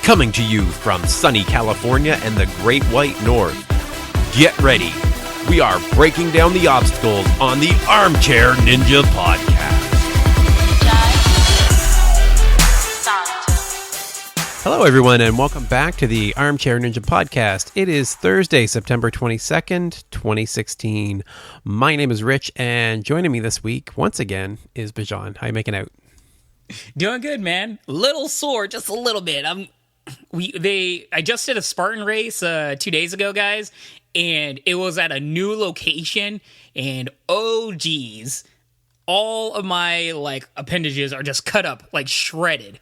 Coming to you from sunny California and the Great White North. Get ready. We are breaking down the obstacles on the Armchair Ninja Podcast. Hello, everyone, and welcome back to the Armchair Ninja Podcast. It is Thursday, September 22nd, 2016. My name is Rich, and joining me this week, once again, is Bijan. How you making out? Doing good, man. Little sore, just a little bit. I just did a Spartan race 2 days ago, guys, and it was at a new location, and oh geez, all of my appendages are just cut up, shredded.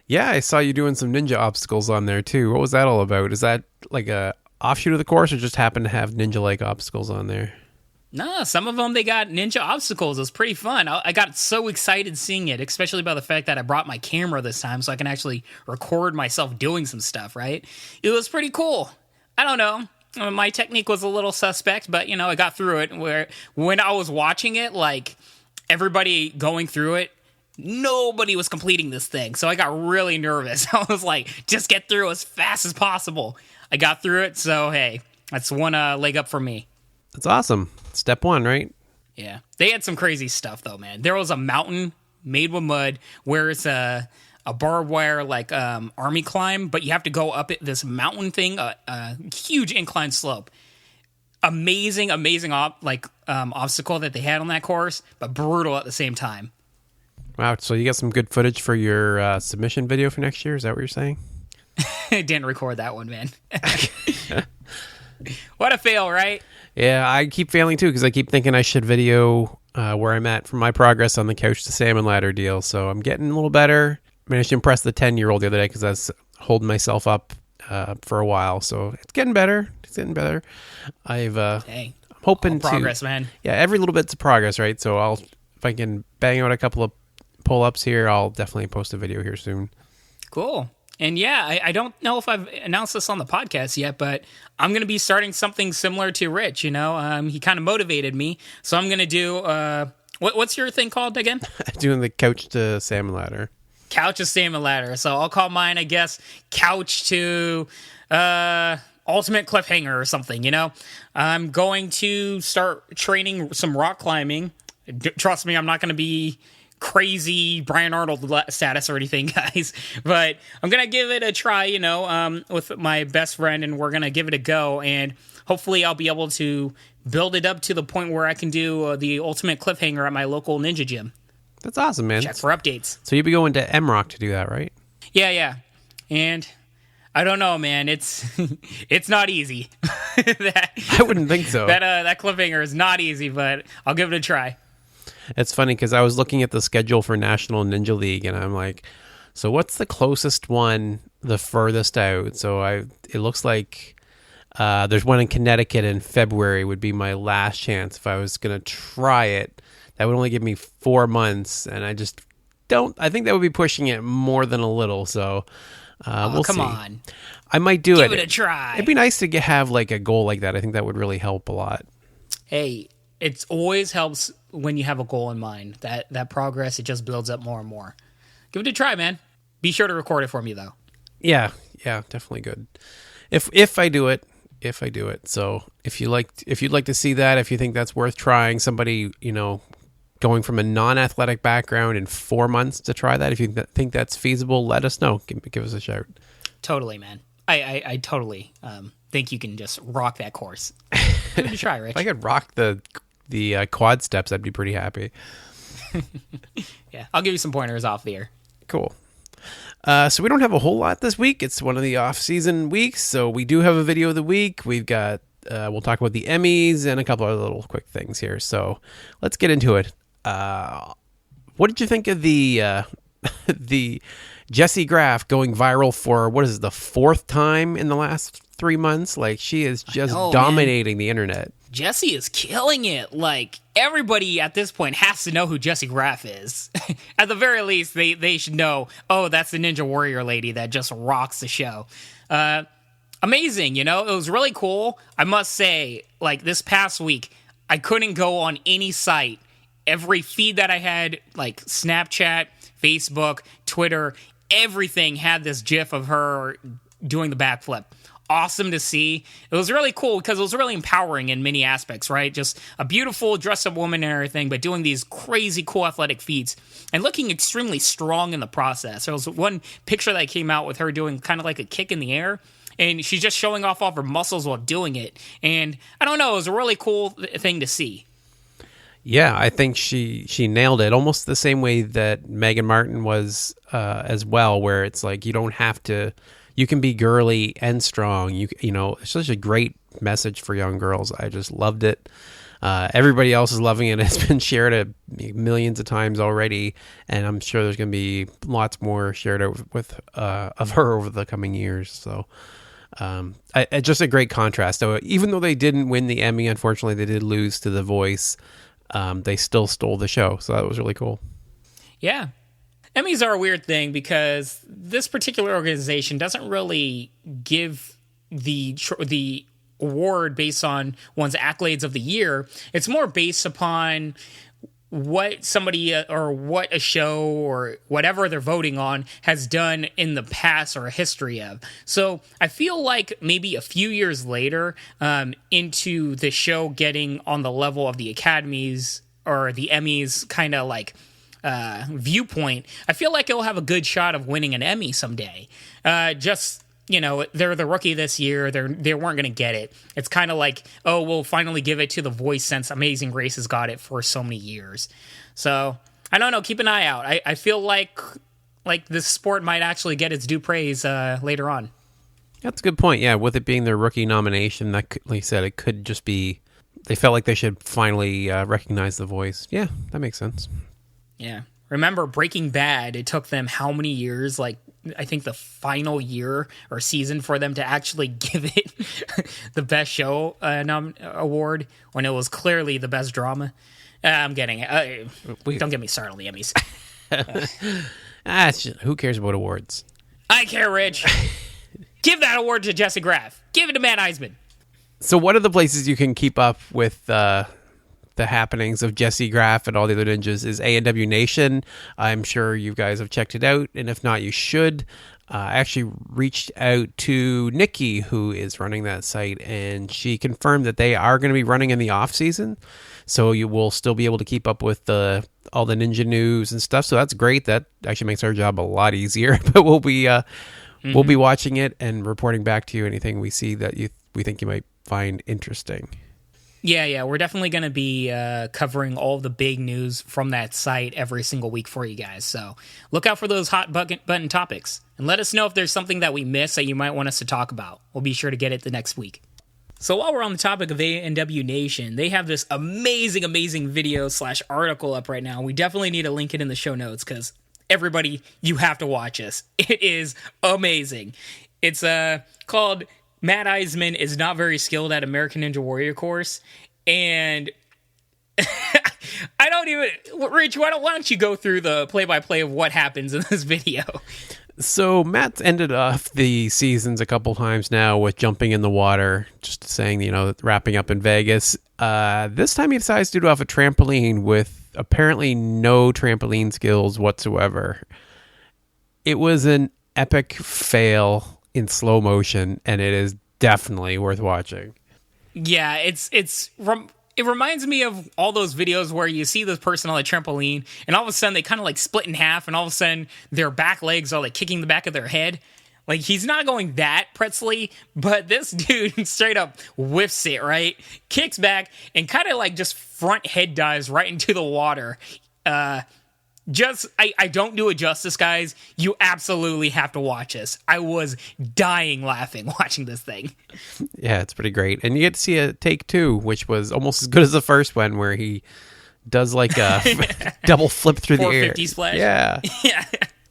Yeah, I saw you doing some ninja obstacles on there too. What was that all about? Is that like a offshoot of the course, or just happen to have ninja-like obstacles on there? No, some of them, they got ninja obstacles. It was pretty fun. I got so excited seeing it, especially by the fact that I brought my camera this time so I can actually record myself doing some stuff, right? It was pretty cool. I don't know. My technique was a little suspect, but, I got through it. Where when I was watching it, everybody going through it, nobody was completing this thing. So I got really nervous. I was like, just get through as fast as possible. I got through it, so hey, that's one leg up for me. That's awesome. Step one, right? Yeah. They had some crazy stuff, though, man. There was a mountain made with mud where it's a barbed wire, army climb, but you have to go up this mountain thing, a huge incline slope. Amazing obstacle that they had on that course, but brutal at the same time. Wow, so you got some good footage for your submission video for next year? Is that what you're saying? I didn't record that one, man. What a fail, right? Yeah, I keep failing too because I keep thinking I should video where I'm at from my progress on the couch to salmon ladder deal. So I'm getting a little better. Managed to impress the 10-year-old the other day because I was holding myself up for a while. So it's getting better. I'm hoping progress, man. Yeah, every little bit's a progress, right? So if I can bang out a couple of pull-ups here, I'll definitely post a video here soon. Cool. And yeah, I don't know if I've announced this on the podcast yet, but I'm going to be starting something similar to Rich, He kind of motivated me. So I'm going to do, what's your thing called again? Doing the couch to salmon ladder. Couch to salmon ladder. So I'll call mine, I guess, couch to ultimate cliffhanger or something, I'm going to start training some rock climbing. Trust me, I'm not going to be crazy Brian Arnold status or anything, guys, but I'm gonna give it a try, with my best friend, and we're gonna give it a go, and hopefully I'll be able to build it up to the point where I can do the ultimate cliffhanger at my local ninja gym. That's awesome, man. Check for updates. So you'll be going to M-Rock to do that, right? Yeah, and I don't know, man. It's not easy. I wouldn't think so. That cliffhanger is not easy, but I'll give it a try. It's funny because I was looking at the schedule for National Ninja League, and I'm like, so what's the closest one, the furthest out? So it looks like there's one in Connecticut in February would be my last chance if I was going to try it. That would only give me 4 months, and I just don't. I think that would be pushing it more than a little. So we'll see. Come on, I might do it. Give it a try. It'd be nice to have a goal like that. I think that would really help a lot. Hey, it always helps when you have a goal in mind. That progress, it just builds up more and more. Give it a try, man. Be sure to record it for me, though. Yeah, definitely good. If I do it. So if you'd like to see that, if you think that's worth trying, somebody going from a non-athletic background in 4 months to try that, if you think that's feasible, let us know. Give us a shout. Totally, man. I totally think you can just rock that course. Give it a try, Rich. If I could rock the quad steps, I'd be pretty happy. Yeah, I'll give you some pointers off the air. Cool. So we don't have a whole lot this week. It's one of the off-season weeks, so we do have a video of the week. We've got we'll talk about the Emmys and a couple other little quick things here. So let's get into it. What did you think of the Jessie Graff going viral for, what is it, the 4th time in the last 3 months? She is just dominating the internet. Jessie is killing it. Everybody at this point has to know who Jessie Graff is. At the very least, they should know, oh, that's the Ninja Warrior lady that just rocks the show. Amazing, it was really cool. I must say, this past week, I couldn't go on any site. Every feed that I had, Snapchat, Facebook, Twitter, everything had this gif of her doing the backflip. Awesome to see. It was really cool because it was really empowering in many aspects, right? Just a beautiful dress-up woman and everything, but doing these crazy cool athletic feats and looking extremely strong in the process. There was one picture that came out with her doing kind of like a kick in the air, and she's just showing off all of her muscles while doing it. And I don't know, it was a really cool thing to see. Yeah, I think she nailed it almost the same way that Megan Martin was as well, where it's like you don't have to... You can be girly and strong. You know, it's such a great message for young girls. I just loved it. Everybody else is loving it. It's been shared millions of times already, and I'm sure there's going to be lots more shared with of her over the coming years. So, just a great contrast. So, even though they didn't win the Emmy, unfortunately, they did lose to The Voice. They still stole the show, so that was really cool. Yeah. Emmys are a weird thing because this particular organization doesn't really give the award based on one's accolades of the year. It's more based upon what somebody or what a show or whatever they're voting on has done in the past or a history of. So I feel like maybe a few years later, into the show getting on the level of the Academies or the Emmys kind of like viewpoint, I feel like it'll have a good shot of winning an Emmy someday. Just, you know, they're the rookie this year. They weren't going to get it. It's kind of like, oh, we'll finally give it to The Voice since Amazing Grace has got it for so many years. So I don't know. Keep an eye out. I feel like this sport might actually get its due praise later on. That's a good point. Yeah, with it being their rookie nomination, that could, like I said, it could just be they felt like they should finally recognize The Voice. Yeah, that makes sense. Yeah. Remember Breaking Bad, it took them how many years? Like, I think the final year or season for them to actually give it the best show award when it was clearly the best drama. I'm getting it. Don't get me started on the Emmys. Who cares about awards? I care, Rich. Give that award to Jesse Graff. Give it to Matt Eisman. So what are the places you can keep up with the happenings of Jesse Graff and all the other ninjas? Is ANW Nation. I'm sure you guys have checked it out, and if not, you should. I actually reached out to Nikki, who is running that site, and she confirmed that they are going to be running in the off season, so you will still be able to keep up with all the ninja news and stuff. So that's great. That actually makes our job a lot easier. But we'll be watching it and reporting back to you anything we see that we think you might find interesting. Yeah, we're definitely going to be covering all the big news from that site every single week for you guys. So look out for those hot button topics. And let us know if there's something that we missed that you might want us to talk about. We'll be sure to get it the next week. So while we're on the topic of ANW Nation, they have this amazing video / article up right now. We definitely need to link it in the show notes because everybody, you have to watch this. It is amazing. It's called Matt Eisman is not very skilled at American Ninja Warrior course. And I don't even... Rich, why don't you go through the play-by-play of what happens in this video? So Matt's ended off the seasons a couple times now with jumping in the water, just saying, wrapping up in Vegas. This time he decides to do it off a trampoline with apparently no trampoline skills whatsoever. It was an epic fail in slow motion, and it is definitely worth watching. Yeah, it reminds me of all those videos where you see this person on a trampoline, and all of a sudden they kind of like split in half, and all of a sudden their back legs are like kicking the back of their head. Like, he's not going that pretzely, but this dude straight up whiffs it, right? Kicks back and kind of like just front head dives right into the water. I don't do it justice, guys. You absolutely have to watch this. I was dying laughing watching this thing. Yeah, it's pretty great. And you get to see a take 2, which was almost as good as the first one, where he does like a double flip through the air. 450 splash. Yeah. Yeah.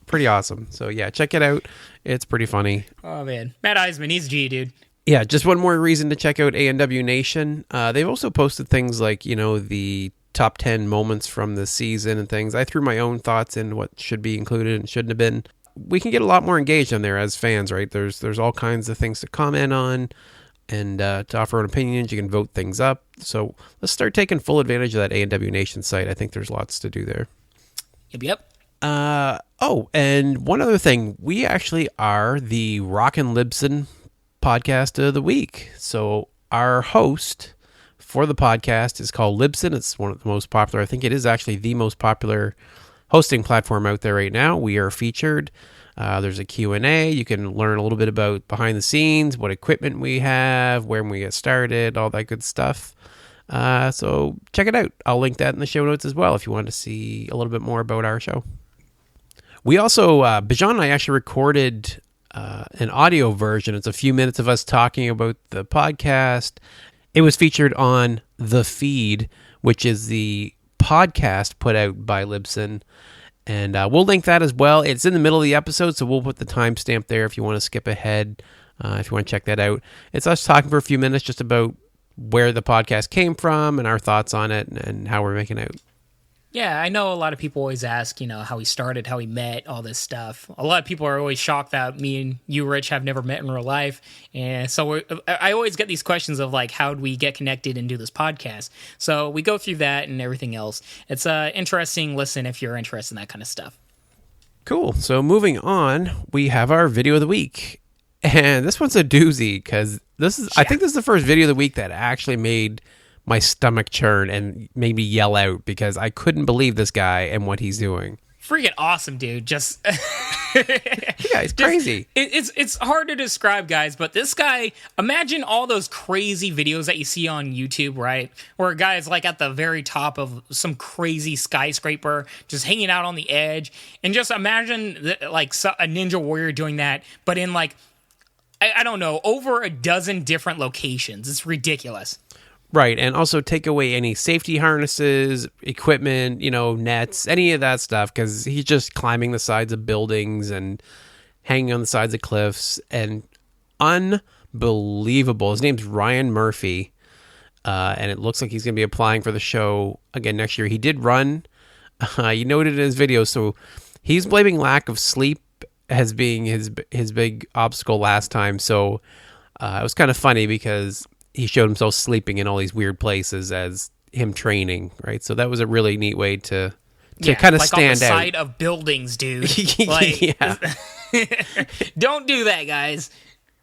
Pretty awesome. So yeah, check it out. It's pretty funny. Oh man. Matt Eisman, he's G, dude. Yeah, just one more reason to check out ANW Nation. They've also posted things like, the top 10 moments from the season and things. I threw my own thoughts in what should be included and shouldn't have been. We can get a lot more engaged on there as fans, right? There's all kinds of things to comment on and to offer own opinions. You can vote things up. So let's start taking full advantage of that ANW Nation site. I think there's lots to do there. Yep. Oh, and one other thing. We actually are the Rockin Libsyn Podcast of the week. So our host for the podcast is called Libsyn. It's one of the most popular. I think it is actually the most popular hosting platform out there right now. We are featured. There's a Q&A. You can learn a little bit about behind the scenes, what equipment we have, where we get started, all that good stuff. So check it out. I'll link that in the show notes as well if you want to see a little bit more about our show. We also, Bijan and I actually recorded an audio version. It's a few minutes of us talking about the podcast. It was featured on The Feed, which is the podcast put out by Libsyn. And we'll link that as well. It's in the middle of the episode, so we'll put the timestamp there if you want to skip ahead, if you want to check that out. It's us talking for a few minutes just about where the podcast came from and our thoughts on it and how we're making out. Yeah, I know a lot of people always ask, how he started, how he met, all this stuff. A lot of people are always shocked that me and you, Rich, have never met in real life. And so I always get these questions of, how do we get connected and do this podcast? So we go through that and everything else. It's an interesting listen if you're interested in that kind of stuff. Cool. So moving on, we have our video of the week. And this one's a doozy because I think this is the first video of the week that actually made my stomach churn and made me yell out because I couldn't believe this guy and what he's doing. Freaking awesome, dude. Just yeah, he's crazy. It's hard to describe, guys, but this guy, imagine all those crazy videos that you see on YouTube, right? Where a guy is at the very top of some crazy skyscraper, just hanging out on the edge. And just imagine a Ninja Warrior doing that, but in I don't know, over a dozen different locations. It's ridiculous. Right, and also take away any safety harnesses, equipment, nets, any of that stuff, because he's just climbing the sides of buildings and hanging on the sides of cliffs, and unbelievable. His name's Ryan Murphy, and it looks like he's going to be applying for the show again next year. He did run, you noted in his video, so he's blaming lack of sleep as being his big obstacle last time, so it was kind of funny because he showed himself sleeping in all these weird places as him training, right? So that was a really neat way to kind of stand on the out. Side of buildings, dude. Yeah. Don't do that, guys.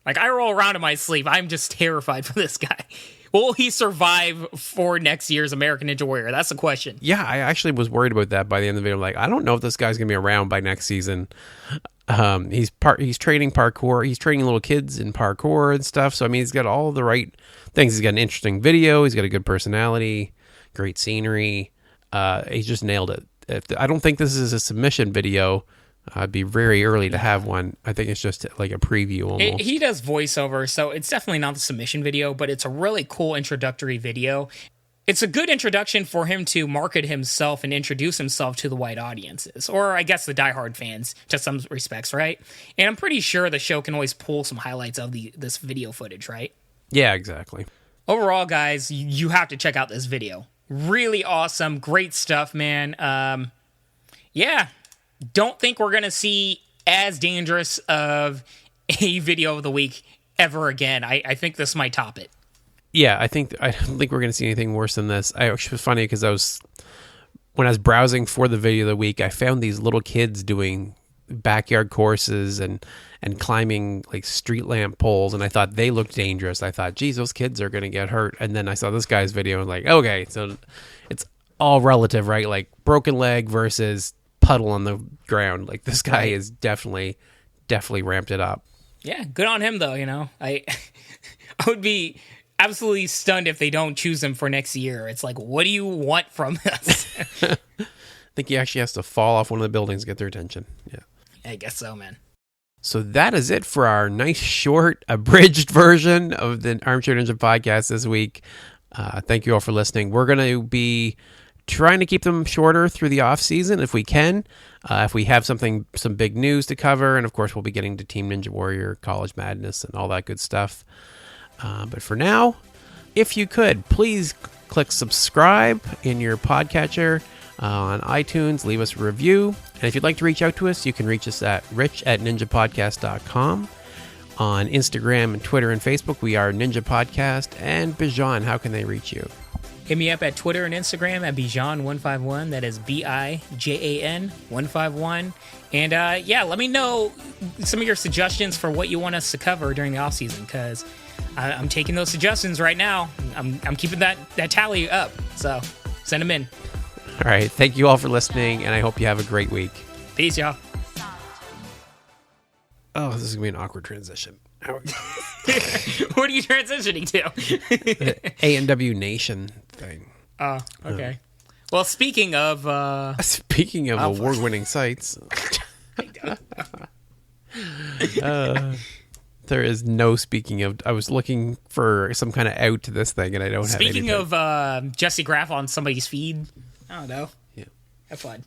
I roll around in my sleep. I'm just terrified for this guy. Will he survive for next year's American Ninja Warrior? That's the question. Yeah, I actually was worried about that by the end of the video. I don't know if this guy's going to be around by next season. He's training parkour. He's training little kids in parkour and stuff. So, he's got all the right things. He's got an interesting video. He's got a good personality, great scenery. He's just nailed it. I don't think this is a submission video. It'd be very early to have one. I think it's just like a preview almost. He does voiceover, so it's definitely not the submission video, but it's a really cool introductory video. It's a good introduction for him to market himself and introduce himself to the white audiences, or I guess the diehard fans, to some respects, right? And I'm pretty sure the show can always pull some highlights of this video footage, right? Yeah, exactly. Overall, guys, you have to check out this video. Really awesome, great stuff, man. Yeah, don't think we're going to see as dangerous of a video of the week ever again. I think this might top it. Yeah, I don't think we're going to see anything worse than this. It was funny because when I was browsing for the video of the week, I found these little kids doing backyard courses and climbing street lamp poles, and I thought they looked dangerous. I thought, geez, those kids are going to get hurt. And then I saw this guy's video and okay, so it's all relative, right? Broken leg versus puddle on the ground. This guy is definitely ramped it up. Yeah, good on him though. I would be absolutely stunned if they don't choose him for next year. It's what do you want from us? I think he actually has to fall off one of the buildings to get their attention. Yeah, I guess so, man. So that is it for our nice, short, abridged version of the Armchair Ninja podcast this week. Thank you all for listening. We're going to be trying to keep them shorter through the off season if we can. If we have some big news to cover, and of course we'll be getting to Team Ninja Warrior, College Madness, and all that good stuff. But for now, if you could, please click subscribe in your podcatcher on iTunes. Leave us a review. And if you'd like to reach out to us, you can reach us at rich@ninjapodcast.com. On Instagram and Twitter and Facebook, we are Ninja Podcast. And Bijan, how can they reach you? Hit me up at Twitter and Instagram at Bijan151. That is Bijan 151. And let me know some of your suggestions for what you want us to cover during the off season, because I'm taking those suggestions right now. I'm keeping that tally up. So send them in. All right. Thank you all for listening, and I hope you have a great week. Peace, y'all. Oh, this is going to be an awkward transition. What are you transitioning to? ANW Nation thing. Oh, okay. Well, speaking of award-winning sites, there is no speaking of. I was looking for some kind of out to this thing, and I don't have anything. Speaking of Jesse Graff on somebody's feed, I don't know. Yeah. Have fun.